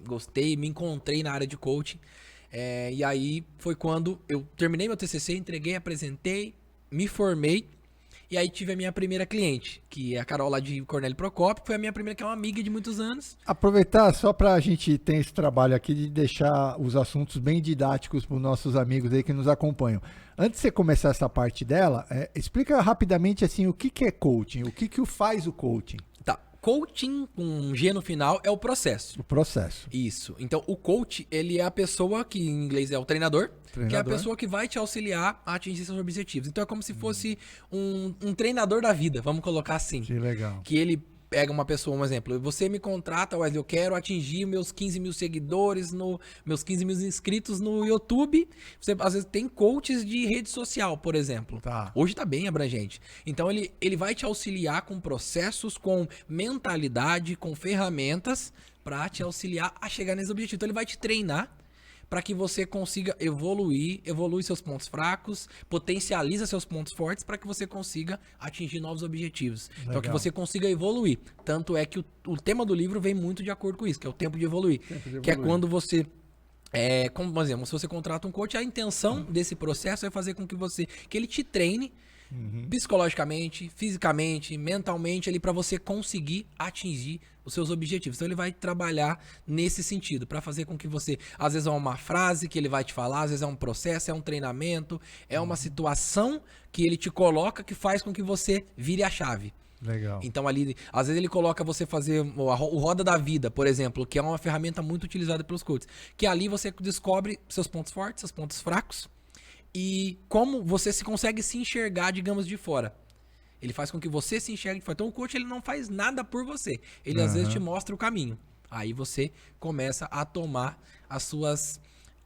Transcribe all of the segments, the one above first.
gostei, me encontrei na área de coaching. E aí foi quando eu terminei meu TCC, entreguei, apresentei, me formei. E aí tive a minha primeira cliente, que é a Carol lá de Cornélio Procópio, que foi a minha primeira, que é uma amiga de muitos anos. Aproveitar só para a gente ter esse trabalho aqui de deixar os assuntos bem didáticos para os nossos amigos aí que nos acompanham. Antes de você começar essa parte dela, explica rapidamente assim o que é coaching, o que faz o coaching. Tá, coaching com um G no final é o processo. O processo. Isso. Então, o coach, ele é a pessoa que em inglês é o treinador, que é a pessoa que vai te auxiliar a atingir seus objetivos. Então, é como se fosse um treinador da vida, vamos colocar assim. Que legal. Que ele pega uma pessoa, um exemplo, você me contrata, Wesley, eu quero atingir meus 15 mil seguidores, meus 15 mil inscritos no YouTube. Você, às vezes, tem coaches de rede social, por exemplo. Tá. Hoje tá bem abrangente. Então, ele vai te auxiliar com processos, com mentalidade, com ferramentas para te auxiliar a chegar nesse objetivo. Então, ele vai te treinar para que você consiga evolui seus pontos fracos, potencializa seus pontos fortes para que você consiga atingir novos objetivos. Legal. Então, que você consiga evoluir. Tanto é que o tema do livro vem muito de acordo com isso, que é o tempo de evoluir. Que é quando você... como por exemplo, se você contrata um coach, a intenção desse processo é fazer com que ele te treine psicologicamente, fisicamente, mentalmente, ali para você conseguir atingir os seus objetivos. Então ele vai trabalhar nesse sentido, para fazer com que você, às vezes é uma frase que ele vai te falar, às vezes é um processo, é um treinamento, é uma situação que ele te coloca que faz com que você vire a chave. Legal. Então ali, às vezes ele coloca você fazer o Roda da Vida, por exemplo, que é uma ferramenta muito utilizada pelos coaches, que ali você descobre seus pontos fortes, seus pontos fracos, e como você consegue se enxergar, digamos, de fora. Ele faz com que você se enxergue de fora. Então o coach ele não faz nada por você. Ele às vezes te mostra o caminho. Aí você começa a tomar as suas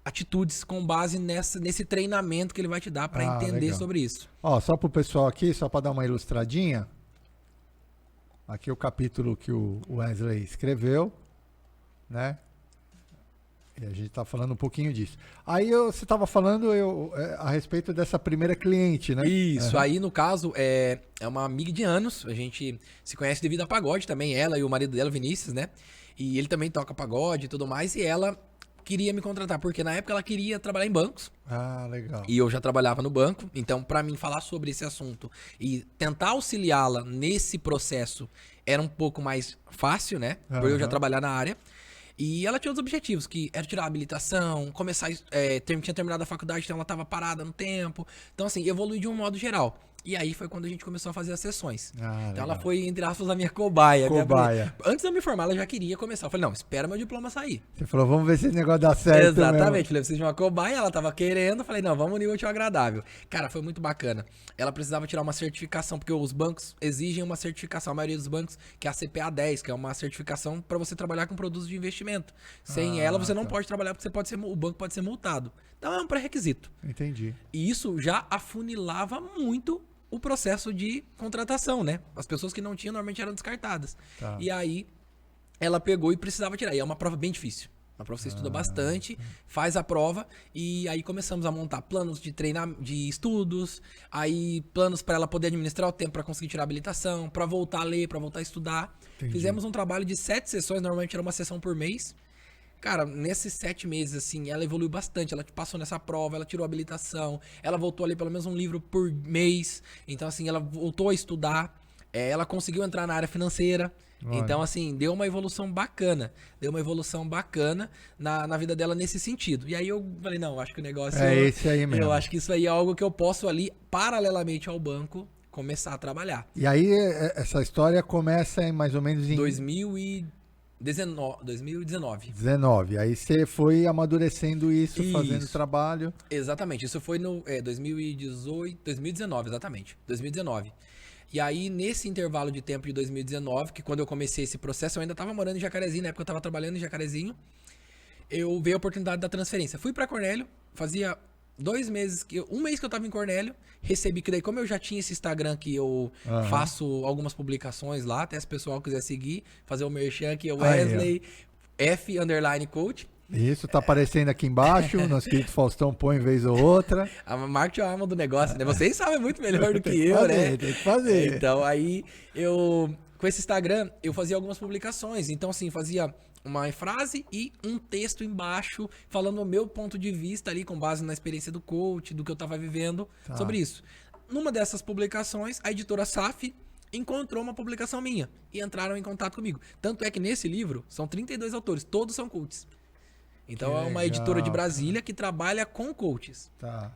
atitudes com base nesse treinamento que ele vai te dar para entender legal. sobre isso. Ó, só pro pessoal aqui, só para dar uma ilustradinha. Aqui é o capítulo que o Wesley escreveu, né? E a gente está falando um pouquinho disso. Aí você estava falando a respeito dessa primeira cliente, né? Isso, aí no caso é uma amiga de anos, a gente se conhece devido a pagode também, ela e o marido dela, Vinícius, né? E ele também toca pagode e tudo mais, e ela queria me contratar, porque na época ela queria trabalhar em bancos. Ah, legal. E eu já trabalhava no banco, então para mim falar sobre esse assunto e tentar auxiliá-la nesse processo era um pouco mais fácil, né? Por eu já trabalhar na área. E ela tinha outros objetivos, que era tirar a habilitação, começar, tinha terminado a faculdade, então ela estava parada no tempo. Então, assim, evoluir de um modo geral. E aí foi quando a gente começou a fazer as sessões. Então ela foi, entre aspas, a minha cobaia. Antes de eu me formar, ela já queria começar. Eu falei, não, espera meu diploma sair. Você falou, vamos ver se esse negócio dá certo. Exatamente. Mesmo. Falei, preciso de uma cobaia, ela tava querendo. Falei, não, vamos unir o útil ao agradável. Cara, foi muito bacana. Ela precisava tirar uma certificação, porque os bancos exigem uma certificação, a maioria dos bancos, que é a CPA 10, que é uma certificação para você trabalhar com produtos de investimento. Sem ela, você não pode trabalhar, porque o banco pode ser multado. Então é um pré-requisito. Entendi. E isso já afunilava muito o processo de contratação, né? As pessoas que não tinham normalmente eram descartadas. Tá. E aí ela pegou e precisava tirar. E é uma prova bem difícil. Uma prova que você estuda bastante, faz a prova e aí começamos a montar planos de de estudos, aí planos para ela poder administrar o tempo para conseguir tirar a habilitação, para voltar a ler, para voltar a estudar. Entendi. Fizemos um trabalho de 7 sessões, normalmente era uma sessão por mês. Cara, nesses 7 meses, assim, ela evoluiu bastante. Ela passou nessa prova, ela tirou a habilitação, ela voltou a ler pelo menos um livro por mês. Então, assim, ela voltou a estudar. Ela conseguiu entrar na área financeira. Olha. Então, assim, deu uma evolução bacana. Deu uma evolução bacana na vida dela nesse sentido. E aí eu falei, não, acho que o negócio... É esse aí mesmo. Eu acho que isso aí é algo que eu posso ali, paralelamente ao banco, começar a trabalhar. E aí, essa história começa em mais ou menos em... 2019. Aí você foi amadurecendo isso, fazendo trabalho. Exatamente. Isso foi no 2019, exatamente. 2019. E aí, nesse intervalo de tempo de 2019, que quando eu comecei esse processo, eu ainda estava morando em Jacarezinho, na época eu estava trabalhando em Jacarezinho, veio a oportunidade da transferência. Fui para Cornélio, fazia 2 meses, um mês que eu estava em Cornélio, recebi que daí, como eu já tinha esse Instagram que eu faço algumas publicações lá, até se o pessoal quiser seguir, fazer o merchan aqui, Wesley F_coach. Isso, tá aparecendo aqui embaixo, nosso querido Faustão põe vez ou outra. A marketing é a alma do negócio, né? Vocês sabem muito melhor do que eu, né? Tem que fazer. Então, aí, com esse Instagram, eu fazia algumas publicações. Então, assim, fazia uma frase e um texto embaixo falando o meu ponto de vista ali, com base na experiência do coach, do que eu tava vivendo sobre isso. Numa dessas publicações, a editora SAF encontrou uma publicação minha e entraram em contato comigo. Tanto é que nesse livro são 32 autores, todos são coaches. Então é uma editora de Brasília que trabalha com coaches.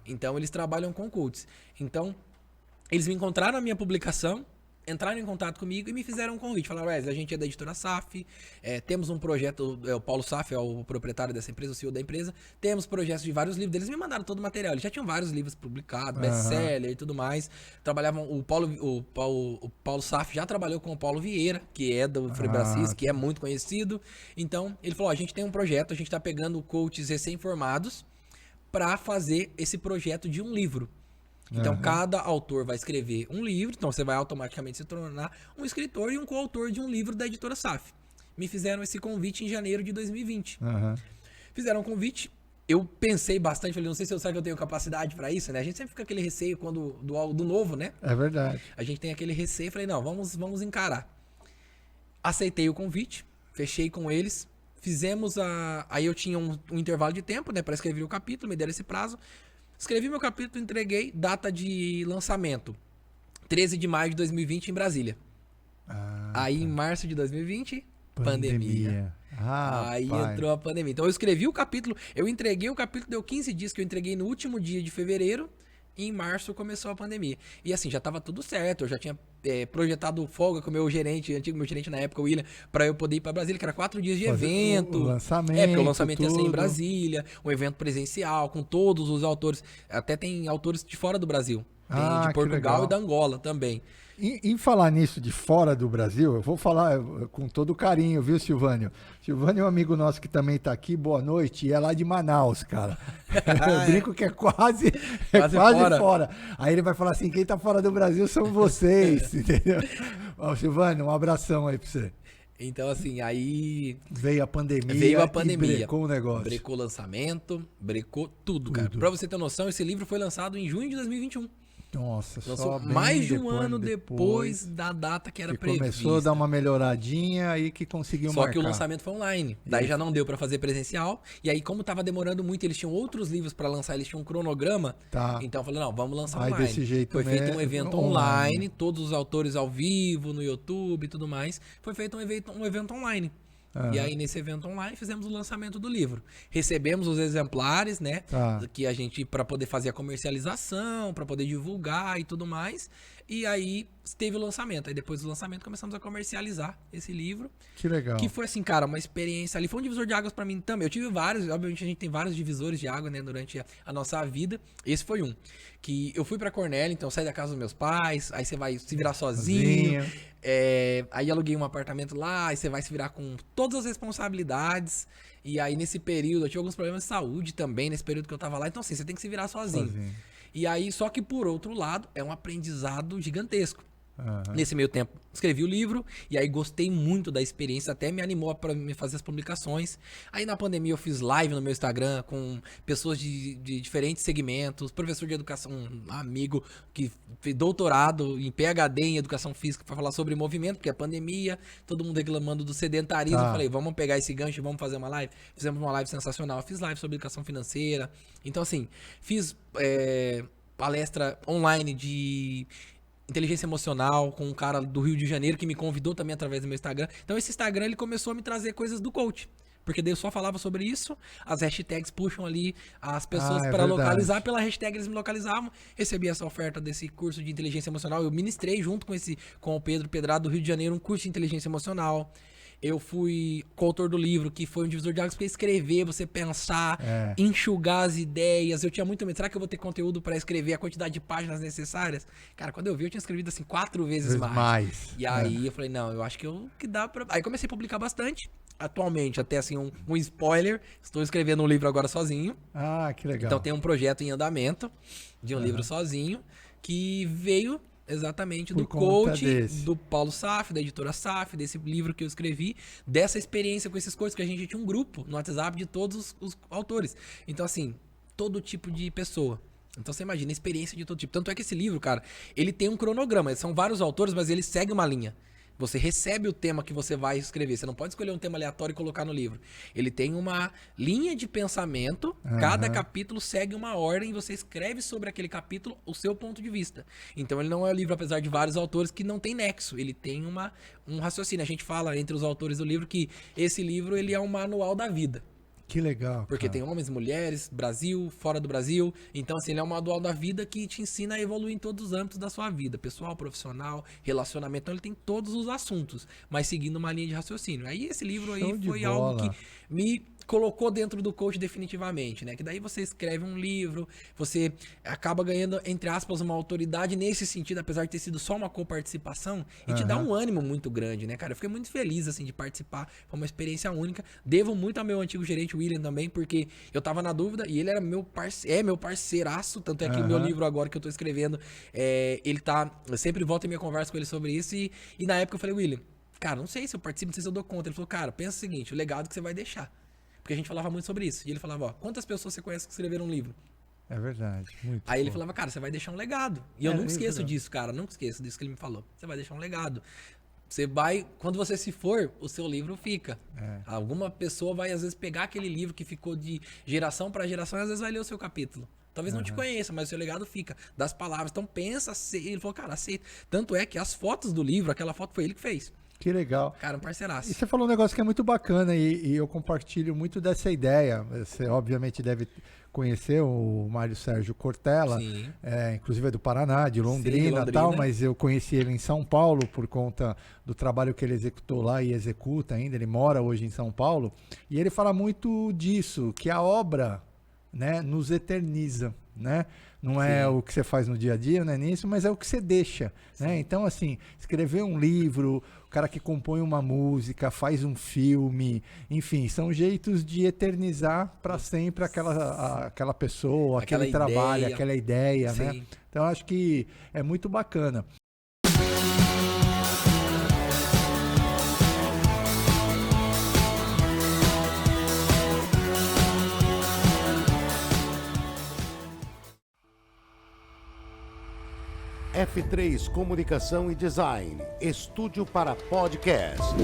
Então eles trabalham com coaches. Então eles me encontraram na minha publicação, entraram em contato comigo e me fizeram um convite. Falaram, Wesley, a gente é da editora SAF, temos um projeto, o Paulo SAF é o proprietário dessa empresa, o CEO da empresa, temos projetos de vários livros, eles me mandaram todo o material, eles já tinham vários livros publicados, best-seller e tudo mais, trabalhavam, o Paulo SAF já trabalhou com o Paulo Vieira, que é do Frebracis, que é muito conhecido, então ele falou, a gente tem um projeto, a gente está pegando coaches recém-formados para fazer esse projeto de um livro. Então, cada autor vai escrever um livro, então você vai automaticamente se tornar um escritor e um coautor de um livro da editora SAF. Me fizeram esse convite em janeiro de 2020. Fizeram um convite, eu pensei bastante, falei, não sei se será que eu tenho capacidade para isso, né? A gente sempre fica aquele receio quando do novo, né? É verdade. A gente tem aquele receio, falei, não, vamos encarar. Aceitei o convite, fechei com eles, fizemos aí eu tinha um intervalo de tempo, né, para escrever o capítulo, me deram esse prazo. Escrevi meu capítulo, entreguei, data de lançamento, 13 de maio de 2020 em Brasília. Aí em março de 2020, pandemia. Aí entrou a pandemia. Então eu escrevi o capítulo, eu entreguei o capítulo, deu 15 dias que eu entreguei no último dia de fevereiro, e em março começou a pandemia. E assim, já tava tudo certo, eu já tinha projetado folga com o meu gerente, antigo meu gerente na época, o William, pra eu poder ir pra Brasília, que era 4 dias de evento. O lançamento. Porque o lançamento ia ser em Brasília, um evento presencial, com todos os autores. Até tem autores de fora do Brasil. Tem de Portugal e da Angola também. Em falar nisso de fora do Brasil, eu vou falar com todo carinho, viu, Silvânio? Silvânio é um amigo nosso que também tá aqui, boa noite, e é lá de Manaus, cara. Eu brinco que é quase fora. Aí ele vai falar assim, quem tá fora do Brasil são vocês, entendeu? Ó, Silvânio, um abração aí pra você. Então, assim, aí... Veio a pandemia e brecou o negócio. Brecou o lançamento, brecou tudo, cara. Pra você ter noção, esse livro foi lançado em junho de 2021. Nossa, lançou só mais de um ano depois da data que era prevista. Começou a dar uma melhoradinha aí que conseguiu marcar. Só que o lançamento foi online. Daí já não deu pra fazer presencial. E aí, como tava demorando muito, eles tinham outros livros pra lançar, eles tinham um cronograma. Então eu falei, não, vamos lançar online. Desse jeito foi feito um evento online, todos os autores ao vivo, no YouTube e tudo mais. Foi feito um evento online. E aí, nesse evento online, fizemos o lançamento do livro. Recebemos os exemplares, né? Que a gente, para poder fazer a comercialização, para poder divulgar e tudo mais. E aí, teve o lançamento. Aí, depois do lançamento, começamos a comercializar esse livro. Que legal. Que foi, assim, cara, uma experiência ali. Foi um divisor de águas para mim também. Eu tive vários, obviamente, a gente tem vários divisores de água, né? Durante a nossa vida. Esse foi um. Que eu fui para Cornélia, então saí da casa dos meus pais. Aí você vai se virar sozinho. Aí aluguei um apartamento lá, aí você vai se virar com todas as responsabilidades. E aí nesse período, eu tinha alguns problemas de saúde também, nesse período que eu tava lá. Então assim, você tem que se virar sozinho. E aí, só que por outro lado, é um aprendizado gigantesco. Nesse meio tempo, escrevi o livro e aí gostei muito da experiência, até me animou para me fazer as publicações. Aí na pandemia eu fiz live no meu Instagram com pessoas de diferentes segmentos, professor de educação, um amigo que fez doutorado em PhD em educação física para falar sobre movimento, porque é pandemia, todo mundo reclamando do sedentarismo. Falei, vamos pegar esse gancho e vamos fazer uma live. Fizemos uma live sensacional, fiz live sobre educação financeira. Então assim, fiz palestra online de inteligência emocional com um cara do Rio de Janeiro que me convidou também através do meu Instagram. Então esse Instagram ele começou a me trazer coisas do coach. Porque daí eu só falava sobre isso, as hashtags puxam ali as pessoas para localizar, pela hashtag eles me localizavam. Recebi essa oferta desse curso de inteligência emocional, eu ministrei junto com o Pedro Pedrado do Rio de Janeiro um curso de inteligência emocional. Eu fui coautor do livro, que foi um divisor de águas, porque escrever, você pensar, enxugar as ideias. Eu tinha muito medo. Será que eu vou ter conteúdo para escrever a quantidade de páginas necessárias? Cara, quando eu vi, eu tinha escrevido assim 4 vezes mais. E aí eu falei, não, eu acho que dá pra... Aí comecei a publicar bastante. Atualmente, até assim, um spoiler, estou escrevendo um livro agora sozinho. Que legal. Então tem um projeto em andamento de um livro sozinho, que veio... exatamente do coach, do Paulo SAF, da editora SAF, desse livro que eu escrevi, dessa experiência com esses coaches, que a gente tinha um grupo no WhatsApp de todos os autores. Então, assim, todo tipo de pessoa. Então, você imagina, experiência de todo tipo. Tanto é que esse livro, cara, ele tem um cronograma. São vários autores, mas ele segue uma linha. Você recebe o tema que você vai escrever. Você não pode escolher um tema aleatório e colocar no livro. Ele tem uma linha de pensamento. Cada capítulo segue uma ordem e você escreve sobre aquele capítulo o seu ponto de vista. Então ele não é um livro, apesar de vários autores, que não tem nexo. Ele tem um raciocínio. A gente fala entre os autores do livro que esse livro ele é um manual da vida. Que legal. Porque tem homens, mulheres, Brasil, fora do Brasil. Então, assim, ele é um manual da vida que te ensina a evoluir em todos os âmbitos da sua vida. Pessoal, profissional, relacionamento. Então, ele tem todos os assuntos, mas seguindo uma linha de raciocínio. Aí, esse livro aí foi algo que me colocou dentro do coach definitivamente, né? Que daí você escreve um livro, você acaba ganhando, entre aspas, uma autoridade nesse sentido, apesar de ter sido só uma coparticipação, e te dá um ânimo muito grande, né, cara? Eu fiquei muito feliz, assim, de participar, foi uma experiência única. Devo muito ao meu antigo gerente, William, também, porque eu tava na dúvida e ele era meu parceiraço, tanto é que o meu livro agora que eu tô escrevendo, ele tá, eu sempre volto em minha conversa com ele sobre isso, e na época eu falei, William, cara, não sei se eu participo, não sei se eu dou conta. Ele falou, cara, pensa o seguinte, o legado que você vai deixar. Porque a gente falava muito sobre isso. E ele falava, ó, quantas pessoas você conhece que escreveram um livro? É verdade. Muito Aí ele falava, cara, você vai deixar um legado. E eu nunca esqueço disso, cara. Nunca esqueço disso que ele me falou. Você vai deixar um legado. Você vai, quando você se for, o seu livro fica. Alguma pessoa vai, às vezes, pegar aquele livro que ficou de geração para geração e às vezes vai ler o seu capítulo. Talvez não te conheça, mas o seu legado fica. Das palavras. Então pensa, ele falou, cara, aceita. Tanto é que as fotos do livro, aquela foto foi ele que fez. Que legal. Cara, um parceiraço. E você falou um negócio que é muito bacana e eu compartilho muito dessa ideia. Você obviamente deve conhecer o Mário Sérgio Cortella, inclusive é do Paraná, de Londrina e tal, mas eu conheci ele em São Paulo por conta do trabalho que ele executou lá e executa ainda. Ele mora hoje em São Paulo e ele fala muito disso, que a obra, né, nos eterniza, né? Não é o que você faz no dia a dia, não é nisso, mas é o que você deixa, né? Então, assim, escrever um livro, o cara que compõe uma música, faz um filme, enfim, são jeitos de eternizar para sempre aquela pessoa, aquele trabalho, aquela ideia, né? Então, acho que é muito bacana. F3 Comunicação e Design, estúdio para podcast.